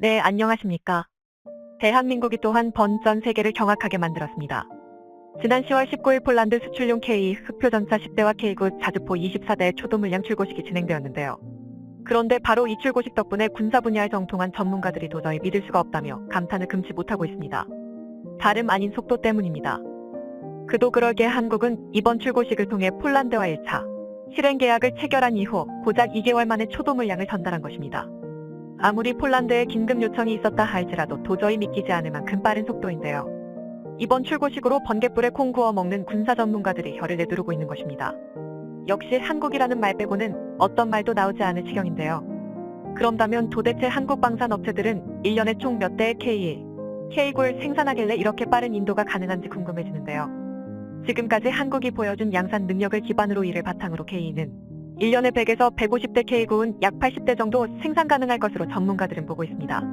네, 안녕하십니까. 대한민국이 또한 번전 세계를 경악하게 만들었습니다. 지난 10월 19일 폴란드 수출용 K 흑표전차 10대와 K9 자주포 24대의 초도 물량 출고식이 진행되었는데요. 그런데 바로 이 출고식 덕분에 군사 분야에 정통한 전문가들이 도저히 믿을 수가 없다며 감탄을 금치 못하고 있습니다. 다름 아닌 속도 때문입니다. 그도 그럴게 한국은 이번 출고식을 통해 폴란드와 1차 실행 계약을 체결한 이후 고작 2개월 만에 초도 물량을 전달한 것입니다. 아무리 폴란드에 긴급 요청이 있었다 할지라도 도저히 믿기지 않을 만큼 빠른 속도인데요. 이번 출고식으로 번갯불에 콩 구워 먹는 군사 전문가들이 혀를 내두르고 있는 것입니다. 역시 한국이라는 말 빼고는 어떤 말도 나오지 않을 지경인데요. 그런다면 도대체 한국 방산업체들은 1년에 총 몇 대의 K9를 생산하길래 이렇게 빠른 인도가 가능한지 궁금해지는데요. 지금까지 한국이 보여준 양산 능력을 기반으로 이를 바탕으로 K는 1년에 100에서 150대 K9은 약 80대 정도 생산 가능할 것으로 전문가들은 보고 있습니다.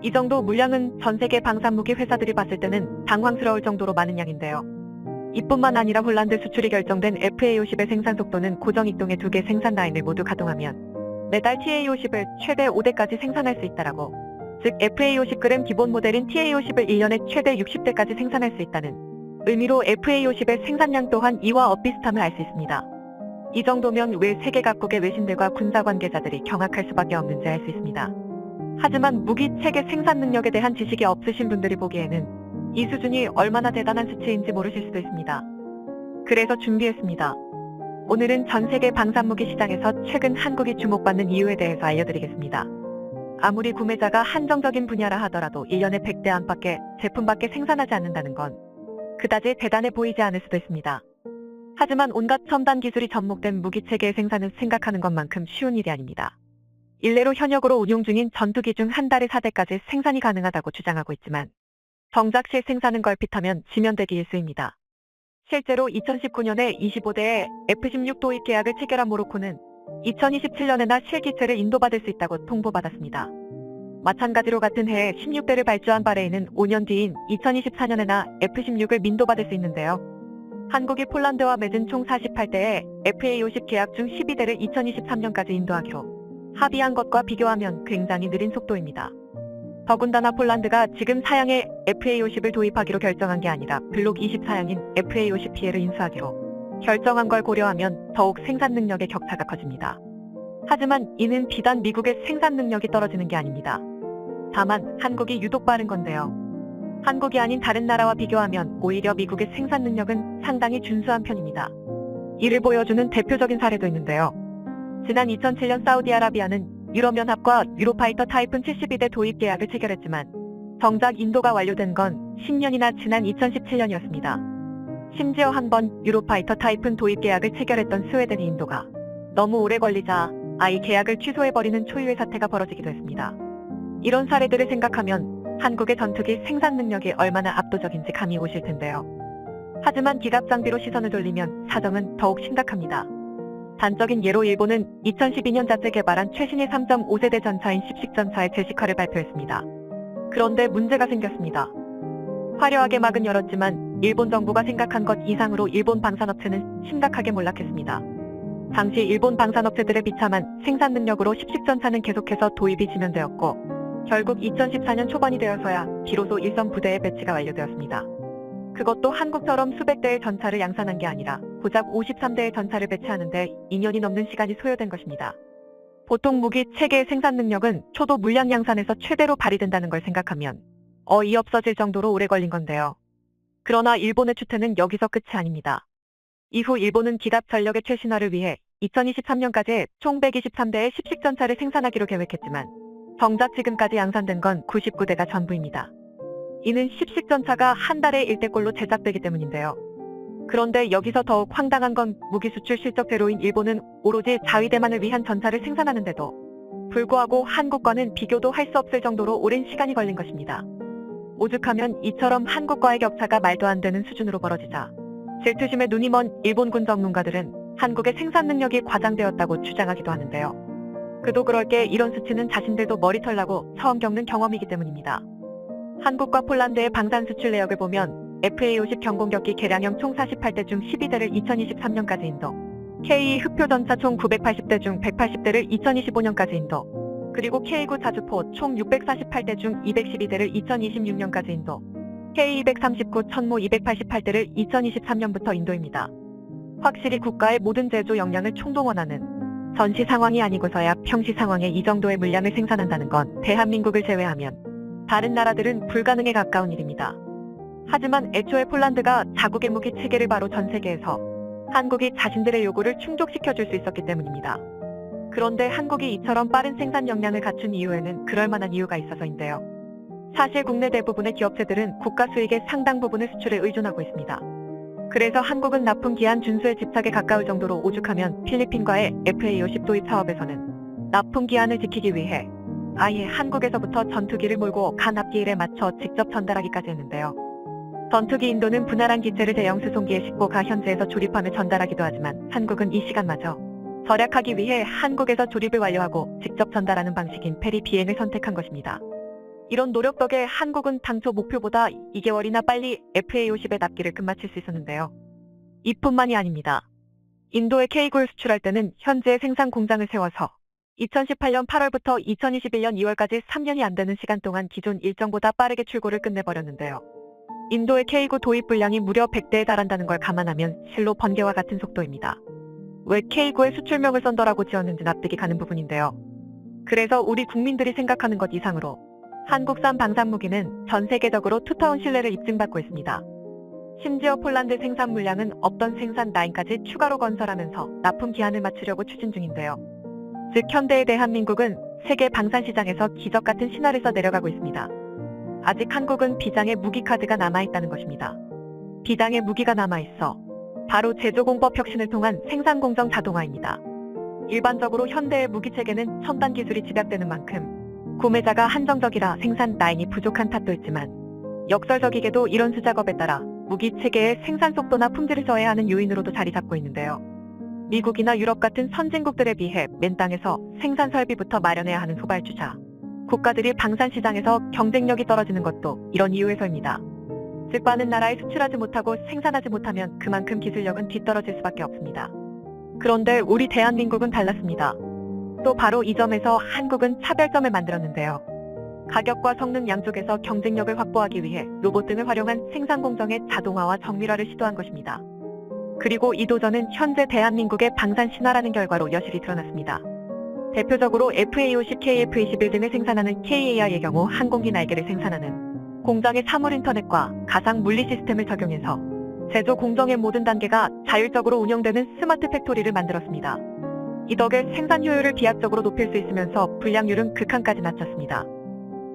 이 정도 물량은 전 세계 방산무기 회사들이 봤을 때는 당황스러울 정도로 많은 양인데요. 이뿐만 아니라 홀란드 수출이 결정된 FA50의 생산 속도는 고정 이동의 2개 생산 라인을 모두 가동하면 매달 TA50을 최대 5대까지 생산할 수 있다라고, 즉 FA50g 기본 모델인 TA50을 1년에 최대 60대까지 생산할 수 있다는 의미로 FA50의 생산량 또한 이와 엇비슷함을 알 수 있습니다. 이 정도면 왜 세계 각국의 외신들과 군사 관계자들이 경악할 수밖에 없는지 알 수 있습니다. 하지만 무기 체계 생산 능력에 대한 지식이 없으신 분들이 보기에는 이 수준이 얼마나 대단한 수치인지 모르실 수도 있습니다. 그래서 준비했습니다. 오늘은 전 세계 방산무기 시장에서 최근 한국이 주목받는 이유에 대해서 알려드리겠습니다. 아무리 구매자가 한정적인 분야라 하더라도 1년에 100대 안팎의 제품밖에 생산하지 않는다는 건 그다지 대단해 보이지 않을 수도 있습니다. 하지만 온갖 첨단 기술이 접목된 무기체계의 생산은 생각하는 것만큼 쉬운 일이 아닙니다. 일례로 현역으로 운용 중인 전투기 중 한 달에 4대까지 생산이 가능하다고 주장하고 있지만 정작 실생산은 걸핏하면 지면대기 일수입니다. 실제로 2019년에 25대의 F-16 도입 계약을 체결한 모로코는 2027년에나 실기체를 인도받을 수 있다고 통보받았습니다. 마찬가지로 같은 해에 16대를 발주한 바레인은 5년 뒤인 2024년에나 F-16을 민도받을 수 있는데요. 한국이 폴란드와 맺은 총 48대의 FA50 계약 중 12대를 2023년까지 인도하기로 합의한 것과 비교하면 굉장히 느린 속도입니다. 더군다나 폴란드가 지금 사양의 FA50을 도입하기로 결정한 게 아니라 블록 24형인 FA50P를 인수하기로 결정한 걸 고려하면 더욱 생산 능력의 격차가 커집니다. 하지만 이는 비단 미국의 생산 능력이 떨어지는 게 아닙니다. 다만 한국이 유독 빠른 건데요. 한국이 아닌 다른 나라와 비교하면 오히려 미국의 생산 능력은 상당히 준수한 편입니다. 이를 보여주는 대표적인 사례도 있는데요. 지난 2007년 사우디아라비아는 유럽연합과 유로파이터 타이푼 72대 도입 계약을 체결했지만 정작 인도가 완료된 건 10년이나 지난 2017년이었습니다. 심지어 한 번 유로파이터 타이푼 도입 계약을 체결했던 스웨덴이 인도가 너무 오래 걸리자 아예 계약을 취소해버리는 초유의 사태가 벌어지기도 했습니다. 이런 사례들을 생각하면 한국의 전투기 생산 능력이 얼마나 압도적인지 감이 오실 텐데요. 하지만 기갑 장비로 시선을 돌리면 사정은 더욱 심각합니다. 단적인 예로 일본은 2012년 자체 개발한 최신의 3.5세대 전차인 십식전차의 제시카를 발표했습니다. 그런데 문제가 생겼습니다. 화려하게 막은 열었지만 일본 정부가 생각한 것 이상으로 일본 방산업체는 심각하게 몰락했습니다. 당시 일본 방산업체들의 비참한 생산 능력으로 십식전차는 계속해서 도입이 지연되었고 결국 2014년 초반이 되어서야 비로소 일선 부대의 배치가 완료되었습니다. 그것도 한국처럼 수백 대의 전차를 양산한 게 아니라 고작 53대의 전차를 배치하는데 2년이 넘는 시간이 소요된 것입니다. 보통 무기 체계의 생산 능력은 초도 물량 양산에서 최대로 발휘된다는 걸 생각하면 어이없어질 정도로 오래 걸린 건데요. 그러나 일본의 추태는 여기서 끝이 아닙니다. 이후 일본은 기갑 전력의 최신화를 위해 2023년까지 총 123대의 십식전차를 생산하기로 계획했지만 정작 지금까지 양산된 건 99대가 전부입니다. 이는 십식전차가 한 달에 1대꼴로 제작되기 때문인데요. 그런데 여기서 더욱 황당한 건 무기 수출 실적 제로인 일본은 오로지 자위대만을 위한 전차를 생산하는데도 불구하고 한국과는 비교도 할 수 없을 정도로 오랜 시간이 걸린 것입니다. 오죽하면 이처럼 한국과의 격차가 말도 안 되는 수준으로 벌어지자 질투심에 눈이 먼 일본군 전문가들은 한국의 생산 능력이 과장되었다고 주장하기도 하는데요. 그도 그럴 게 이런 수치는 자신들도 머리털 나고 처음 겪는 경험이기 때문입니다. 한국과 폴란드의 방산 수출 내역을 보면 FA50 경공격기 개량형 총 48대 중 12대를 2023년까지 인도, K 흑표전차 총 980대 중 180대를 2025년까지 인도, 그리고 K9 자주포 총 648대 중 212대를 2026년까지 인도, K239 천모 288대를 2023년부터 인도입니다. 확실히 국가의 모든 제조 역량을 총동원하는 전시 상황이 아니고서야 평시 상황에 이 정도의 물량을 생산한다는 건 대한민국을 제외하면 다른 나라들은 불가능에 가까운 일입니다. 하지만 애초에 폴란드가 자국의 무기 체계를 바로 전 세계에서 한국이 자신들의 요구를 충족시켜줄 수 있었기 때문입니다. 그런데 한국이 이처럼 빠른 생산 역량을 갖춘 이유에는 그럴 만한 이유가 있어서인데요. 사실 국내 대부분의 기업체들은 국가 수익의 상당 부분을 수출에 의존하고 있습니다. 그래서 한국은 납품기한 준수에 집착에 가까울 정도로 오죽하면 필리핀과의 FA50 도입 사업에서는 납품기한을 지키기 위해 아예 한국에서부터 전투기를 몰고 간 앞기일에 맞춰 직접 전달하기까지 했는데요. 전투기 인도는 분할한 기체를 대형 수송기에 싣고 가 현지에서 조립하며 전달하기도 하지만 한국은 이 시간마저 절약하기 위해 한국에서 조립을 완료하고 직접 전달하는 방식인 페리 비행을 선택한 것입니다. 이런 노력 덕에 한국은 당초 목표보다 2개월이나 빨리 FA50의 납기를 끝마칠 수 있었는데요. 이뿐만이 아닙니다. 인도에 K9를 수출할 때는 현재 생산 공장을 세워서 2018년 8월부터 2021년 2월까지 3년이 안 되는 시간 동안 기존 일정보다 빠르게 출고를 끝내버렸는데요. 인도의 K9 도입 분량이 무려 100대에 달한다는 걸 감안하면 실로 번개와 같은 속도입니다. 왜 K9에 수출명을 썬더라고 지었는지 납득이 가는 부분인데요. 그래서 우리 국민들이 생각하는 것 이상으로 한국산 방산무기는 전 세계적으로 투타운 신뢰를 입증받고 있습니다. 심지어 폴란드 생산 물량은 없던 생산 라인까지 추가로 건설하면서 납품 기한을 맞추려고 추진 중인데요. 즉 현대의 대한민국은 세계 방산 시장에서 기적 같은 신화를 써 내려가고 있습니다. 아직 한국은 비장의 무기 카드가 남아있다는 것입니다. 비장의 무기가 남아있어 바로 제조공법 혁신을 통한 생산공정 자동화입니다. 일반적으로 현대의 무기체계는 첨단 기술이 집약되는 만큼 구매자가 한정적이라 생산 라인이 부족한 탓도 있지만 역설적이게도 이런 수작업에 따라 무기체계의 생산 속도나 품질을 저해하는 요인으로도 자리 잡고 있는데요. 미국이나 유럽 같은 선진국들에 비해 맨 땅에서 생산 설비부터 마련해야 하는 후발주자 국가들이 방산 시장에서 경쟁력이 떨어지는 것도 이런 이유에서입니다. 즉 많은 나라에 수출하지 못하고 생산하지 못하면 그만큼 기술력은 뒤떨어질 수밖에 없습니다. 그런데 우리 대한민국은 달랐습니다. 또 바로 이 점에서 한국은 차별점을 만들었는데요. 가격과 성능 양쪽에서 경쟁력을 확보하기 위해 로봇 등을 활용한 생산 공정의 자동화와 정밀화를 시도한 것입니다. 그리고 이 도전은 현재 대한민국의 방산 신화라는 결과로 여실히 드러났습니다. 대표적으로 FA50, KF21 등을 생산하는 KAR의 경우 항공기 날개를 생산하는 공장의 사물 인터넷과 가상 물리 시스템을 적용해서 제조 공정의 모든 단계가 자율적으로 운영되는 스마트 팩토리를 만들었습니다. 이 덕에 생산 효율을 비약적으로 높일 수 있으면서 불량률은 극한까지 낮췄습니다.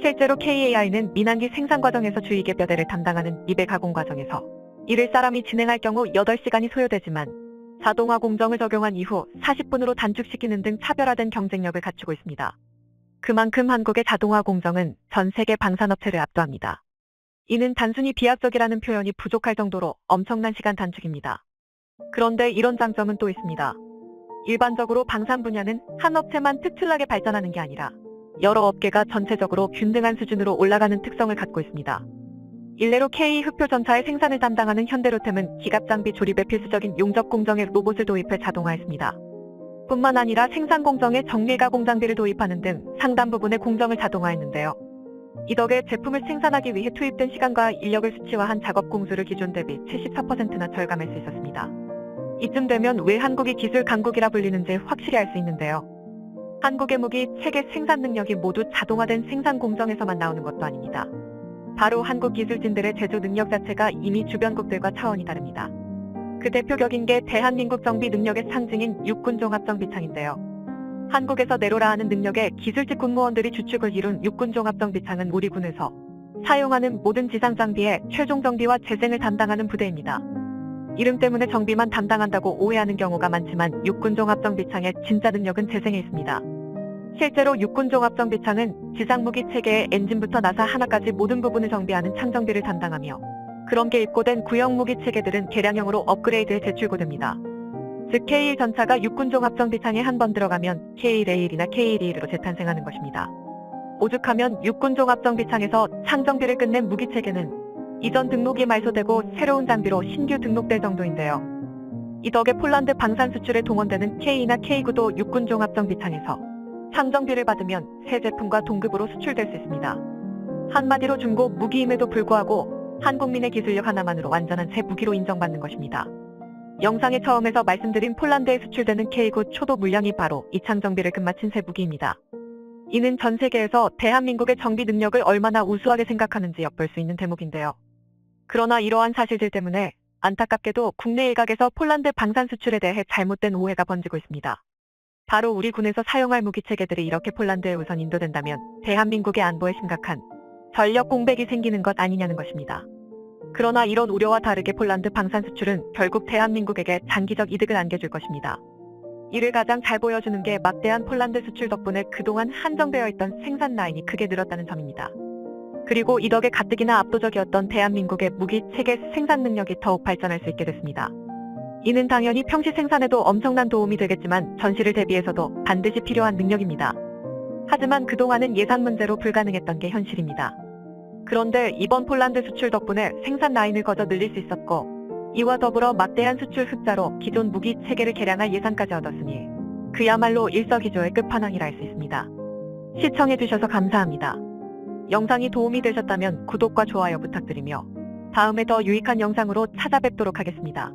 실제로 KAR는 민항기 생산 과정에서 주위계 뼈대를 담당하는 미배 가공 과정에서 이를 사람이 진행할 경우 8시간이 소요되지만 자동화 공정을 적용한 이후 40분으로 단축시키는 등 차별화된 경쟁력을 갖추고 있습니다. 그만큼 한국의 자동화 공정은 전 세계 방산업체를 압도합니다. 이는 단순히 비약적이라는 표현이 부족할 정도로 엄청난 시간 단축입니다. 그런데 이런 장점은 또 있습니다. 일반적으로 방산 분야는 한 업체만 특출나게 발전하는 게 아니라 여러 업계가 전체적으로 균등한 수준으로 올라가는 특성을 갖고 있습니다. 일례로 K 흑표전차의 생산을 담당하는 현대로템은 기갑장비 조립에 필수적인 용접 공정에 로봇을 도입해 자동화했습니다. 뿐만 아니라 생산 공정에 정밀가공 장비를 도입하는 등 상당 부분의 공정을 자동화했는데요. 이 덕에 제품을 생산하기 위해 투입된 시간과 인력을 수치화한 작업 공수를 기존 대비 74%나 절감할 수 있었습니다. 이쯤 되면 왜 한국이 기술 강국이라 불리는지 확실히 알 수 있는데요. 한국의 무기 체계 생산 능력이 모두 자동화된 생산 공정에서만 나오는 것도 아닙니다. 바로 한국 기술진들의 제조 능력 자체가 이미 주변국들과 차원이 다릅니다. 그 대표격인 게 대한민국 정비 능력의 상징인 육군종합정비창인데요. 한국에서 내로라 하는 능력의 기술직 군무원들이 주축을 이룬 육군종합정비창은 우리 군에서 사용하는 모든 지상 장비의 최종 정비와 재생을 담당하는 부대입니다. 이름 때문에 정비만 담당한다고 오해하는 경우가 많지만 육군종합정비창의 진짜 능력은 재생에 있습니다. 실제로 육군종합정비창은 지상무기 체계의 엔진부터 나사 하나까지 모든 부분을 정비하는 창정비를 담당하며 그런 게 입고된 구형무기 체계들은 개량형으로 업그레이드해 재출고됩니다. 즉 K1 전차가 육군종합정비창에 한 번 들어가면 K1A1이나 K1E1으로 재탄생하는 것입니다. 오죽하면 육군종합정비창에서 창정비를 끝낸 무기체계는 이전 등록이 말소되고 새로운 장비로 신규 등록될 정도인데요. 이 덕에 폴란드 방산 수출에 동원되는 K나 K9도 육군종합정비창에서 상정비를 받으면 새 제품과 동급으로 수출될 수 있습니다. 한마디로 중고 무기임에도 불구하고 한국민의 기술력 하나만으로 완전한 새 무기로 인정받는 것입니다. 영상의 처음에서 말씀드린 폴란드에 수출되는 K9 초도 물량이 바로 이 창정비를 끝마친 새 무기입니다. 이는 전 세계에서 대한민국의 정비 능력을 얼마나 우수하게 생각하는지 엿볼 수 있는 대목인데요. 그러나 이러한 사실들 때문에 안타깝게도 국내 일각에서 폴란드 방산 수출에 대해 잘못된 오해가 번지고 있습니다. 바로 우리 군에서 사용할 무기 체계들이 이렇게 폴란드에 우선 인도된다면 대한민국의 안보에 심각한 전력 공백이 생기는 것 아니냐는 것입니다. 그러나 이런 우려와 다르게 폴란드 방산 수출은 결국 대한민국에게 장기적 이득을 안겨줄 것입니다. 이를 가장 잘 보여주는 게 막대한 폴란드 수출 덕분에 그동안 한정되어 있던 생산 라인이 크게 늘었다는 점입니다. 그리고 이 덕에 가뜩이나 압도적이었던 대한민국의 무기 체계 생산 능력이 더욱 발전할 수 있게 됐습니다. 이는 당연히 평시 생산에도 엄청난 도움이 되겠지만 전시를 대비해서도 반드시 필요한 능력입니다. 하지만 그동안은 예산 문제로 불가능했던 게 현실입니다. 그런데 이번 폴란드 수출 덕분에 생산 라인을 거저 늘릴 수 있었고 이와 더불어 막대한 수출 흑자로 기존 무기 체계를 개량할 예산까지 얻었으니 그야말로 일석이조의 끝판왕이라 할 수 있습니다. 시청해주셔서 감사합니다. 영상이 도움이 되셨다면 구독과 좋아요 부탁드리며 다음에 더 유익한 영상으로 찾아뵙도록 하겠습니다.